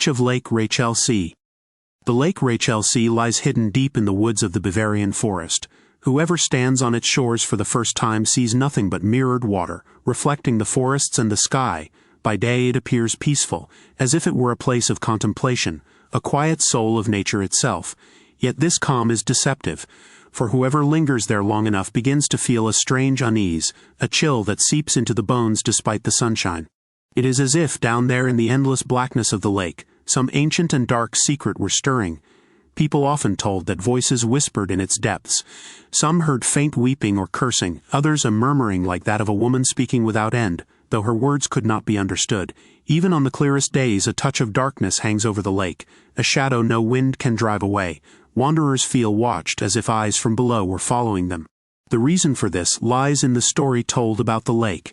of Lake Rachelsee. The Lake Rachelsee lies hidden deep in the woods of the Bavarian forest. Whoever stands on its shores for the first time sees nothing but mirrored water, reflecting the forests and the sky. By day it appears peaceful, as if it were a place of contemplation, a quiet soul of nature itself. Yet this calm is deceptive, for whoever lingers there long enough begins to feel a strange unease, a chill that seeps into the bones despite the sunshine. It is as if, down there in the endless blackness of the lake, some ancient and dark secret were stirring. People often told that voices whispered in its depths. Some heard faint weeping or cursing, others a murmuring like that of a woman speaking without end, though her words could not be understood. Even on the clearest days a touch of darkness hangs over the lake, a shadow no wind can drive away. Wanderers feel watched as if eyes from below were following them. The reason for this lies in the story told about the lake.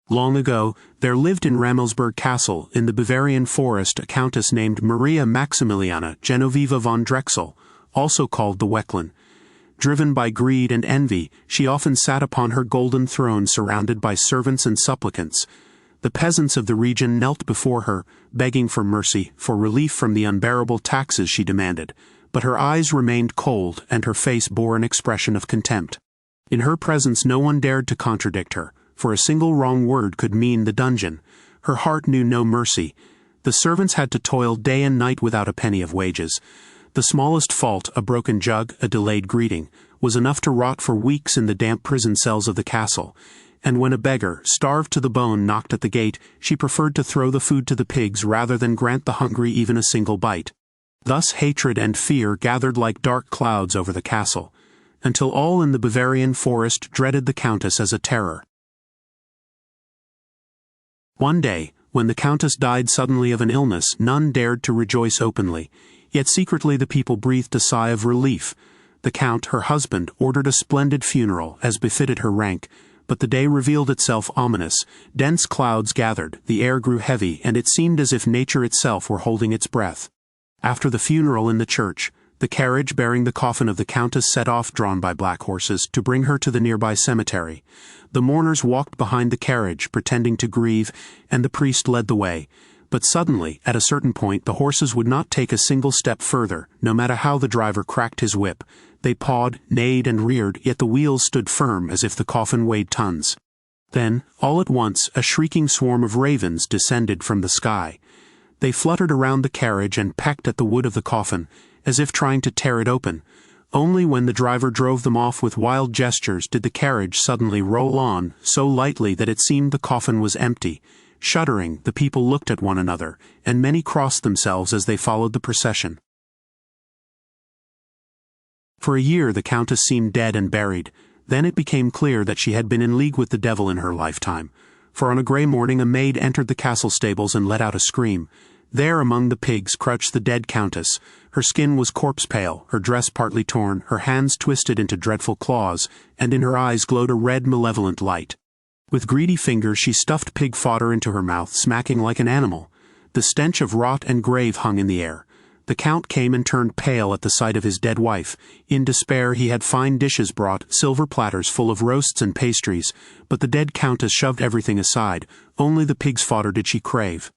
Long ago, there lived in Ramelsburg Castle, in the Bavarian forest, a countess named Maria Maximiliana Genoveva von Drechsel, also called the Wecklin. Driven by greed and envy, she often sat upon her golden throne surrounded by servants and supplicants. The peasants of the region knelt before her, begging for mercy, for relief from the unbearable taxes she demanded, but her eyes remained cold and her face bore an expression of contempt. In her presence no one dared to contradict her, for a single wrong word could mean the dungeon. Her heart knew no mercy. The servants had to toil day and night without a penny of wages. The smallest fault, a broken jug, a delayed greeting, was enough to rot for weeks in the damp prison cells of the castle. And when a beggar, starved to the bone, knocked at the gate, she preferred to throw the food to the pigs rather than grant the hungry even a single bite. Thus hatred and fear gathered like dark clouds over the castle, until all in the Bavarian forest dreaded the countess as a terror. One day, when the countess died suddenly of an illness, none dared to rejoice openly, yet secretly the people breathed a sigh of relief. The count, her husband, ordered a splendid funeral, as befitted her rank, but the day revealed itself ominous. Dense clouds gathered, the air grew heavy, and it seemed as if nature itself were holding its breath. After the funeral in the church, the carriage bearing the coffin of the countess set off, drawn by black horses, to bring her to the nearby cemetery. The mourners walked behind the carriage, pretending to grieve, and the priest led the way. But suddenly, at a certain point, the horses would not take a single step further, no matter how the driver cracked his whip. They pawed, neighed, and reared, yet the wheels stood firm as if the coffin weighed tons. Then, all at once, a shrieking swarm of ravens descended from the sky. They fluttered around the carriage and pecked at the wood of the coffin, as if trying to tear it open. Only when the driver drove them off with wild gestures did the carriage suddenly roll on, so lightly that it seemed the coffin was empty. Shuddering, the people looked at one another, and many crossed themselves as they followed the procession. For a year the countess seemed dead and buried. Then it became clear that she had been in league with the devil in her lifetime. For on a grey morning a maid entered the castle stables and let out a scream. There among the pigs crouched the dead countess. Her skin was corpse-pale, her dress partly torn, her hands twisted into dreadful claws, and in her eyes glowed a red, malevolent light. With greedy fingers she stuffed pig fodder into her mouth, smacking like an animal. The stench of rot and grave hung in the air. The count came and turned pale at the sight of his dead wife. In despair he had fine dishes brought, silver platters full of roasts and pastries, but the dead countess shoved everything aside. Only the pig's fodder did she crave.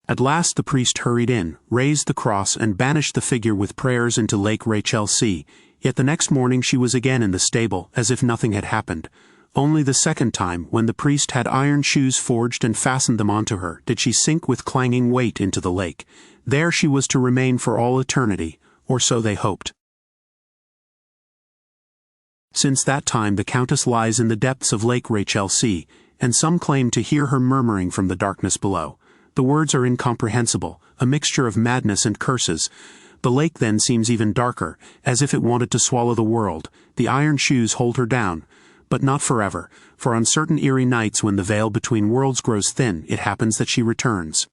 At last the priest hurried in, raised the cross, and banished the figure with prayers into Lake Rachelsee. Yet the next morning she was again in the stable, as if nothing had happened. Only the second time, when the priest had iron shoes forged and fastened them onto her, did she sink with clanging weight into the lake. There she was to remain for all eternity, or so they hoped. Since that time the countess lies in the depths of Lake Rachelsee, and some claim to hear her murmuring from the darkness below. The words are incomprehensible, a mixture of madness and curses. The lake then seems even darker, as if it wanted to swallow the world. The iron shoes hold her down, but not forever, for on certain eerie nights when the veil between worlds grows thin, it happens that she returns.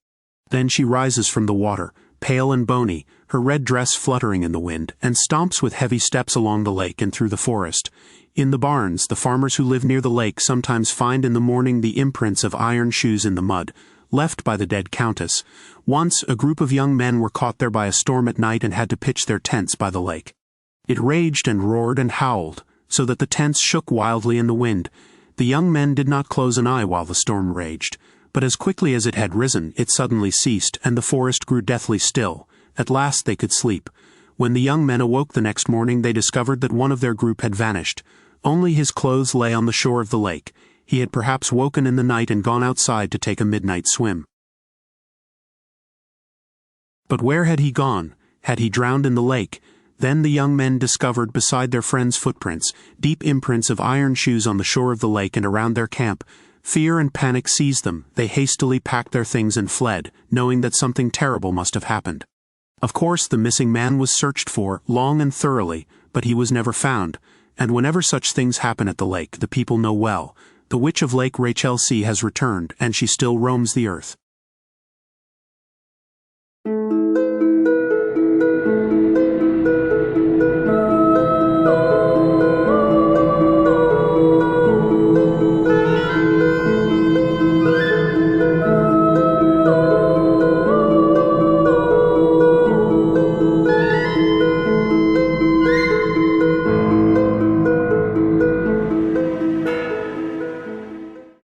Then she rises from the water, pale and bony, her red dress fluttering in the wind, and stomps with heavy steps along the lake and through the forest. In the barns, the farmers who live near the lake sometimes find in the morning the imprints of iron shoes in the mud, left by the dead countess. Once, a group of young men were caught there by a storm at night and had to pitch their tents by the lake. It raged and roared and howled, so that the tents shook wildly in the wind. The young men did not close an eye while the storm raged, But as quickly as it had risen, it suddenly ceased, and the forest grew deathly still. At last they could sleep. When the young men awoke the next morning, they discovered that one of their group had vanished. Only his clothes lay on the shore of the lake. He had perhaps woken in the night and gone outside to take a midnight swim. But where had he gone? Had he drowned in the lake? Then the young men discovered beside their friend's footprints, deep imprints of iron shoes on the shore of the lake and around their camp. Fear and panic seized them. They hastily packed their things and fled, knowing that something terrible must have happened. Of course, the missing man was searched for, long and thoroughly, but he was never found. And whenever such things happen at the lake, the people know well. The witch of Lake Rachelsee has returned, and she still roams the earth.